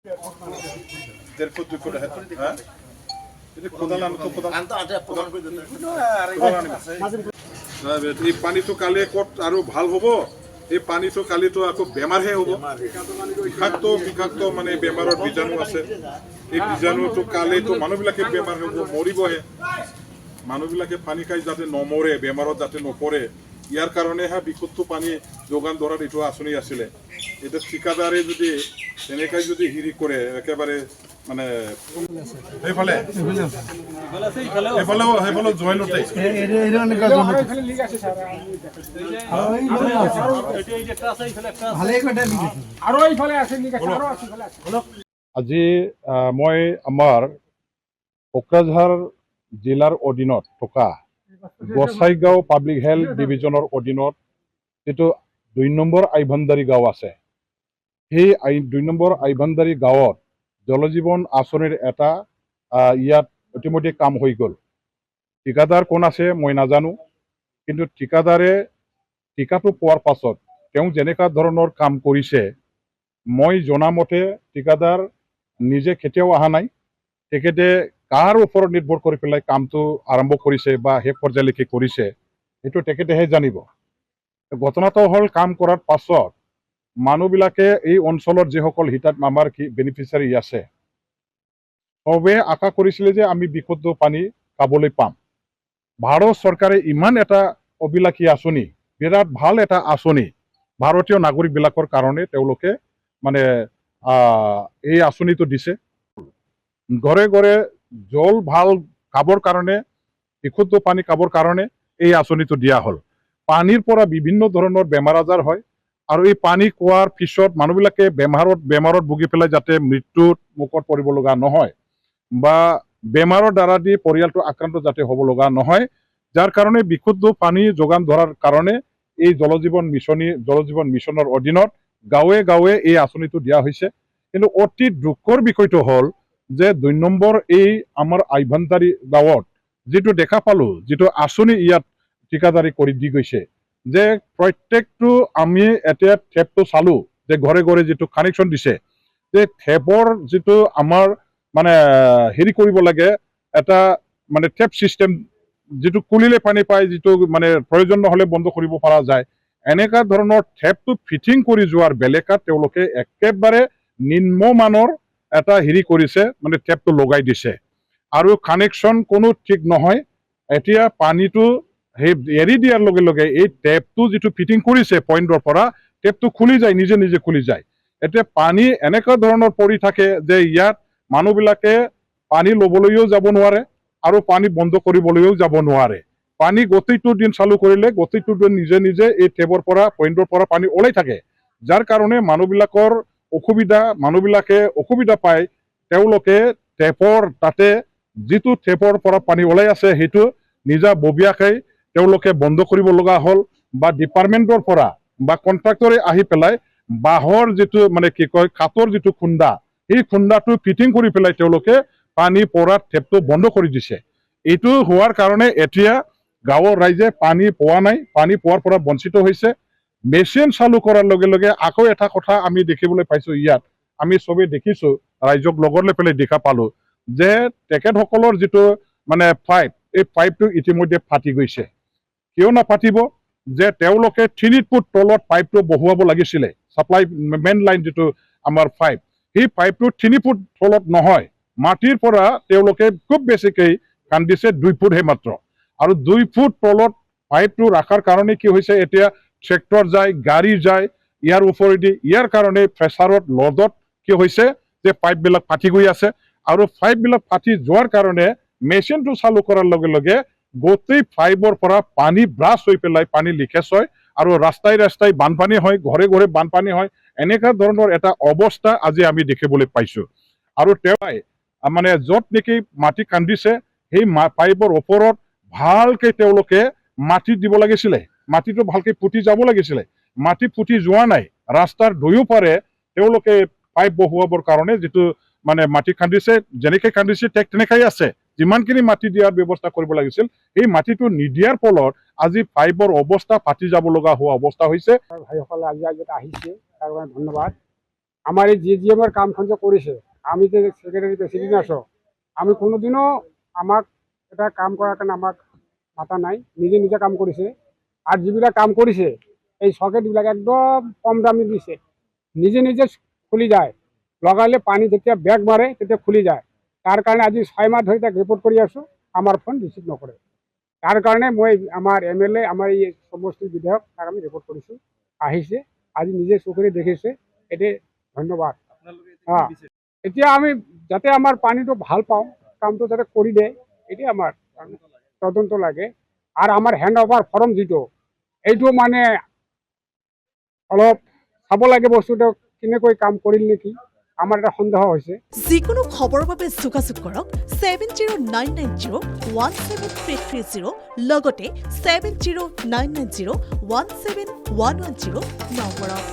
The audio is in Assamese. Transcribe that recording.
দেড় ফুট 2 ফুট হ্যাঁ এটা কোদাল আনতো কোদাল প্ৰদান কৰে দিতে এই পানীটো কালি কত আৰু ভাল হ'ব এই পানীটো কালিতো আকৌ বেমাৰহে হ'ব বিষাক্ত মানে বেমাৰৰ বীজাণু আছে এই বীজাণুটো কালিতো মানুহবিলাকে বেমাৰ হ'ব মৰিবহে মানুহবিলাকে পানী খাই যাতে নমৰে বেমাৰত যাতে নপৰে ইয়াৰ কাৰণেহে বিশুদ্ধ পানী যোগান ধৰাৰ এইটো আঁচনি আছিলে এটা ঠিকাদাৰে যদি এনেকৈ যদি হিৰি কৰে একেবাৰে মানে সেইফালে জইনতে আজি মই আমাৰ কোকৰাঝাৰ জিলাৰ অধীনত থকা গোসাইগাঁও পাব্লিক হেল্থ ডিভিজনৰ অধীনত যিটো 2 নম্বৰ আইভানদাৰী গাঁও আছে সেই 2 নম্বৰ আইভানদাৰী গাঁৱত জলজীৱন আঁচনিৰ এটা ইয়াত ইতিমধ্যে কাম হৈ গ'ল ঠিকাদাৰ কোন আছে মই নাজানো কিন্তু ঠিকাদাৰে ঠিকাটো পোৱাৰ পাছত তেওঁ যেনেকা ধৰণৰ কাম কৰিছে মই জনামতে ঠিকাদাৰ নিজে কেতিয়াও অহা নাই তেখেতে কাৰ ওপৰত নিৰ্ভৰ কৰি পেলাই কামটো আৰম্ভ কৰিছে বা শেষ পৰ্যায়লৈকে কৰিছে সেইটো তেখেতেহে জানিব ঘটনাটো হ'ল কাম কৰাৰ পাছত মানুহবিলাকে এই অঞ্চলৰ যিসকল হিতাত আমাৰ বেনিফিচিয়াৰী আছে সবে আশা কৰিছিলে যে আমি বিশুদ্ধ পানী খাবলৈ পাম ভাৰত চৰকাৰে ইমান এটা অবিলাসী আঁচনি বিৰাট ভাল এটা আঁচনি ভাৰতীয় নাগৰিকবিলাকৰ কাৰণে তেওঁলোকে মানে এই আঁচনিটো দিছে ঘৰে ঘৰে জল ভাল খাবৰ কাৰণে বিশুদ্ধ পানী খাবৰ কাৰণে এই আঁচনিটো দিয়া হ'ল পানীৰ পৰা বিভিন্ন ধৰণৰ বেমাৰ আজাৰ হয় আৰু এই পানী খোৱাৰ পিছত মানুহবিলাকে বেমাৰত ভুগি পেলাই যাতে মৃত্যুৰ মুখত পৰিব লগা নহয় বা বেমাৰৰ দ্বাৰা দি পৰিয়ালটো আক্ৰান্ত যাতে হ'ব লগা নহয় যাৰ কাৰণে বিশুদ্ধ পানী যোগান ধৰাৰ কাৰণে এই জলজীৱন মিছনৰ অধীনত গাঁৱে গাঁৱে এই আঁচনিটো দিয়া হৈছে কিন্তু অতি দুখৰ বিষয়টো হ'ল যে 2 নম্বৰ এই আমাৰ আইভানদাৰী গাঁৱত যিটো দেখা পালো যিটো আঁচনি ইয়াত ঠিকাদাৰী কৰি দি গৈছে যে প্ৰত্যেকটো আমি এতিয়া টেপটো চালো যে ঘৰে ঘৰে যিটো কানেকশ্যন দিছে যে টেপৰ যিটো আমাৰ মানে হেৰি কৰিব লাগে এটা মানে টেপ চিষ্টেম যিটো খুলিলে পানী পায় যিটো মানে প্ৰয়োজন নহ'লে বন্ধ কৰিব পৰা যায় এনেকা ধৰণৰ টেপটো ফিটিং কৰি যোৱাৰ বেলেকাত তেওঁলোকে একেবাৰে নিম্নমানৰ এটা হেৰি কৰিছে মানে টেপটো লগাই দিছে আৰু কানেকশ্যন কোনো ঠিক নহয় এতিয়া পানীটো সেই এৰি দিয়াৰ লগে লগে এই টেপটো যিটো ফিটিং কৰিছে পইণ্টৰ পৰা টেপটো খুলি যায় নিজে নিজে খুলি যায় এতিয়া পানী এনেকুৱা ধৰণৰ পৰি থাকে যে ইয়াত মানুহবিলাকে পানী ল'বলৈও যাব নোৱাৰে আৰু পানী বন্ধ কৰিবলৈও যাব নোৱাৰে পানী গোটেইটো দিন চালু কৰিলে গোটেইটো দিন নিজে নিজে এই টেপৰ পৰা পইণ্টৰ পৰা পানী ওলাই থাকে যাৰ কাৰণে মানুহবিলাকৰ মানুহবিলাকে অসুবিধা পায় তেওঁলোকে টেপৰ তাতে যিটো টেপৰ পৰা পানী ওলাই আছে সেইটো নিজা ববীয়াকৈ তেওঁলোকে বন্ধ কৰিব লগা হ'ল বা ডিপাৰ্টমেণ্টৰ পৰা বা কণ্ট্ৰাক্টৰে আহি পেলাই বাঁহৰ যিটো মানে কি কয় কাঠৰ যিটো খুন্দা সেই খুন্দাটো ফিটিং কৰি পেলাই তেওঁলোকে পানী পৰাত টেপটো বন্ধ কৰি দিছে এইটো হোৱাৰ কাৰণে এতিয়া গাঁৱৰ ৰাইজে পানী পোৱা নাই পানী পোৱাৰ পৰা বঞ্চিত হৈছে মেচিন চালু কৰাৰ লগে লগে আকৌ এটা কথা আমি দেখিবলৈ পাইছো ইয়াত আমি চবেই দেখিছো ৰাইজক লগত লৈ পেলাই দেখা পালো যে তেখেতসকলৰ যিটো মানে পাইপ এই পাইপটো ইতিমধ্যে ফাটি গৈছে কিয় নাফাটিব যে তেওঁলোকে 3 ফুট তলত পাইপটো বহুৱাব লাগিছিলে সাপ্লাই মেইন লাইন যিটো আমাৰ পাইপ সেই পাইপটো 3 ফুট তলত নহয় মাটিৰ পৰা তেওঁলোকে খুব বেছিকৈ কান্দিছে 2 ফুটহে মাত্ৰ আৰু 2 ফুট তলত পাইপটো ৰাখাৰ কাৰণে কি হৈছে এতিয়া ট্ৰেক্টৰ যায় গাড়ী যায় ইয়াৰ ওপৰেদি ইয়াৰ কাৰণে প্ৰেছাৰত লডত কি হৈছে যে পাইপবিলাক ফাটি গৈ আছে আৰু পাইপবিলাক ফাটি যোৱাৰ কাৰণে মেচিনটো চালু কৰাৰ লগে লগে গোটেই পাইপৰ পৰা পানী ব্ৰাছ হৈ পেলাই পানী লিকেজ হয় আৰু ৰাস্তাই ৰাস্তাই বানপানী হয় ঘৰে ঘৰে বানপানী হয় এনেকুৱা ধৰণৰ এটা অৱস্থা আজি আমি দেখিবলৈ পাইছো আৰু তেওঁই মানে য'ত নেকি মাটি কান্দিছে সেই পাইপৰ ওপৰত ভালকে তেওঁলোকে মাটি দিব লাগিছিলে মাটিটো ভালকে ফুটি যাব লাগিছিলে মাটি ফুটি যোৱা নাই ৰাস্তাৰ দুয়োপাৰে তেওঁলোকে পাইপ বহুৱাবৰ কাৰণে যিটো মানে মাটি খান্দিছে যেনেকে খান্দিছে তেনেকাই আছে যিমানখিনি মাটি দিয়াৰ ব্যৱস্থা কৰিব লাগিছিল এই মাটিটো নিদিয়াৰ ফলত আজি পাইপৰ অৱস্থা ফাটি যাব লগা হোৱা অৱস্থা হৈছে ভাইসকলে আজি আহিছে তাৰ কাৰণে ধন্যবাদ আমার এই GGM এর কামখন যে করেছে, আমি যে সেক্রেটারি প্রেসিডেন্ট আছো, আমি কোনোদিনও আমাক এটা কাম করার কাৰণে আমাক মাথা নাই, নিজে নিজে কাম কৰিছে। আৰ যিবিলাক কাম কৰিছে এই সকেটবিলাক একদম কম দামী দিছে, নিজে নিজে খুলি যায়, লগালে পানী যেতিয়া বেগ মাৰে তেতিয়া খুলি যায়। তাৰ কাৰণে আজি 6 মাহ ধৰি তাক ৰিপৰ্ট কৰি আছো, আমাৰ ফোন ৰিচিভ নকৰে। তাৰ কাৰণে মই আমাৰ MLA আমাৰ এই সমষ্টিৰ বিধায়ক তাক আমি ৰিপৰ্ট কৰিছো, আহিছে আজি নিজে চকুৰে দেখিছে, এতে ধন্যবাদ। এতিয়া আমি যাতে আমাৰ পানীটো ভাল পাওঁ, কামটো যাতে কৰি দিয়ে, এটাই আমাৰ তদন্ত লাগে। আৰ আমাৰ হ্যান্ড ওভাৰ ফৰ্ম যিটো এইটো মানে অলপ চাব লাগে বস্তুটো কেনেকৈ কাম কৰিল নেকি, আমাৰ এটা সন্দেহ হৈছে। যিকোনো খবৰৰ বাবে যোগাযোগ কৰক 7099017330 লগতে 7099017110 নম্বৰত।